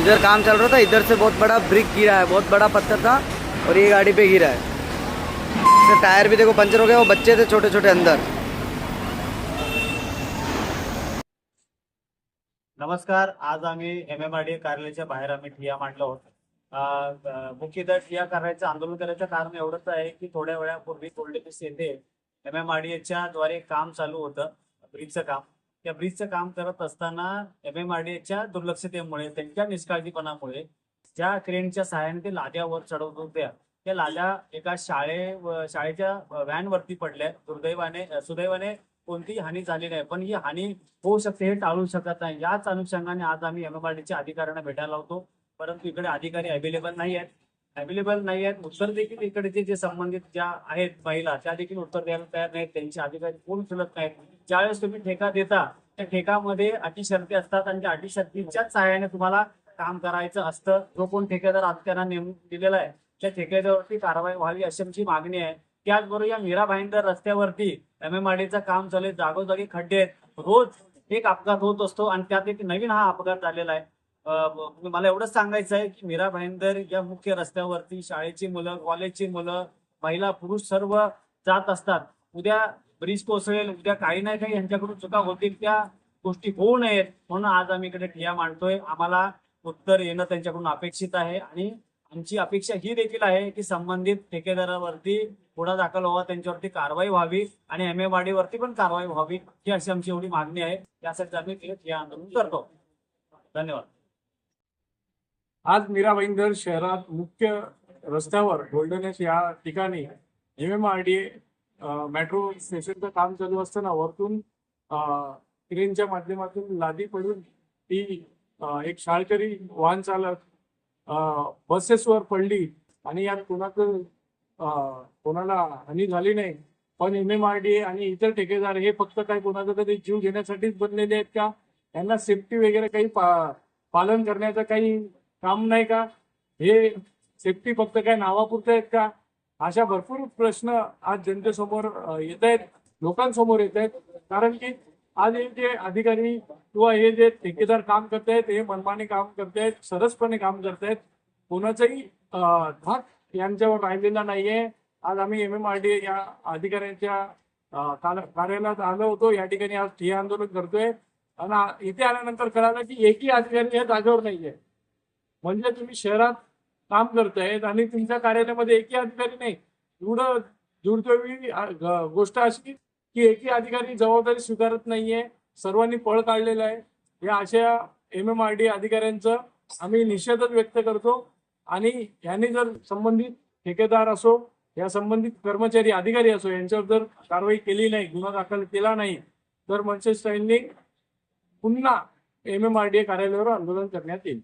इधर काम चल रहा था, इधर से बहुत बड़ा ब्रिक गिरा है, बहुत बड़ा पत्थर था और ये गाड़ी पे गिरा है। इसका टायर भी देखो पंचर हो गया, वो बच्चे थे छोटे छोटे अंदर। नमस्कार. आज आम्ही MMRDA कार्यालयाच्या बाहेर आम्ही ठिय्या मांडलो आहोत. मुख्यतः ठिय्या करायचं आंदोलन करायचं कारण एवढंच आहे की थोड्या वेळापूर्वी कोल्डेपेस येथे MMRDAच्या द्वारे काम चालू होतं, ब्रिजचं काम. त्या ब्रिजचं काम करत असताना MMRDAच्या दुर्लक्षतेमुळे, त्यांच्या निष्काळजीपणामुळे ज्या क्रेनच्या सहाय्याने ते लाद्या वर चढवत होत्या, त्या लाद्या एका शाळेच्या व्हॅनवरती पडल्या. सुदैवाने कोणतीही हानी झाली नाही, पण ही हानी होऊ शकते हे टाळू शकत नाही. याच अनुषंगाने आज आम्ही MMRDAच्या अधिकाऱ्यांना भेटायला होतो, परंतु इकडे अधिकारी अवेलेबल नाही आहेत. उत्तर देखील इकडचे जे संबंधित ज्या आहेत महिला, त्या देखील उत्तर द्यायला तयार नाहीत. त्यांचे अधिकारी कोण उचलत नाहीत. ज्यावेळेस तुम्ही ठेका देता, त्या ठेकामध्ये अटी शर्ती असतात आणि त्या अटी शर्तीच्याच सहाय्याने तुम्हाला काम करायचं असतं. जो कोण ठेकेदार आज त्यांना नेमून दिलेला आहे, त्या ठेकेदारावरती कारवाई व्हावी अशी आमची मागणी आहे. त्याचबरोबर या मीरा भाईंदर रस्त्यावरती MMRDAचं काम चालू आहे, जागोजागी खड्डे आहेत, रोज एक अपघात होत असतो आणि त्यात एक नवीन हा अपघात झालेला आहे. मला एवढंच सांगायचं आहे की मीरा भाईंदर या मुख्य रस्त्यावरती शाळेची मुलं, कॉलेजची मुलं, महिला, पुरुष सर्व जात असतात. उद्या ब्रिज कोसळेल, उद्या काही नाही काही यांच्याकडून चुका होतील, त्या गोष्टी होऊ नयेत म्हणून आज आम्ही इकडे ठिय्या मांडतोय. आम्हाला उत्तर येणं त्यांच्याकडून अपेक्षित आहे आणि आमची अपेक्षा ही देखील आहे की संबंधित ठेकेदारावरती गुन्हा दाखल व्हावा, त्यांच्यावरती कारवाई व्हावी आणि MMRDA वरती पण कारवाई व्हावी, ही अशी आमची एवढी मागणी आहे. त्यासाठी आम्ही हे आंदोलन करतो. धन्यवाद. आज मीरा भाईंदर शहरात मुख्य रस्त्यावर गोल्डनेस या ठिकाणी MMRDA मेट्रो स्टेशनचं काम चालू असताना वरतून क्रेनच्या माध्यमातून लादी पडून ती एक शाळकरी वाहन चालक बसेसवर पडली आणि यात कोणाला हानी झाली नाही. पण MMRDA आणि इतर ठेकेदार हे फक्त काय कोणाचा तरी जीव घेण्यासाठीच बनलेले आहेत का? यांना सेफ्टी वगैरे काही पालन करण्याचं काही काम नाही का? हे सेफ्टी फक्त काय नावापुरते आहेत का? अशा भरपूर प्रश्न आज जनतेसमोर येत आहेत, लोकांसमोर येत आहेत. कारण की आज हे जे अधिकारी किंवा हे जे ठेकेदार काम करतायत, हे मनमानी काम करतायत, सरसपणे काम करतायत. कोणाचाही धाक यांच्यावर राहिलेला नाहीये. आज आम्ही MMRDA या अधिकाऱ्यांच्या कार्यालयात आलो होतो. या ठिकाणी आज ठिय्या आंदोलन करतोय आणि इथे आल्यानंतर कळालं की एकही अधिकारी या जागेवर नाहीये. म्हणजे तुम्ही शहरात काम करतायत आणि तुमच्या कार्यालयामध्ये एकही अधिकारी नाही. एवढं दुर्दैवी गोष्ट अशी की एकही अधिकारी जबाबदारी स्वीकारत नाहीये. सर्वांनी पळ काढलेला आहे. या अशा MMRDA अधिकाऱ्यांचं आम्ही निषेधच व्यक्त करतो आणि यांनी जर संबंधित ठेकेदार असो या संबंधित कर्मचारी अधिकारी असो यांच्यावर जर कारवाई केली नाही, गुन्हा दाखल केला नाही, तर मनसे सैनिक पुन्हा MMRDA कार्यालयावर आंदोलन करण्यात येईल.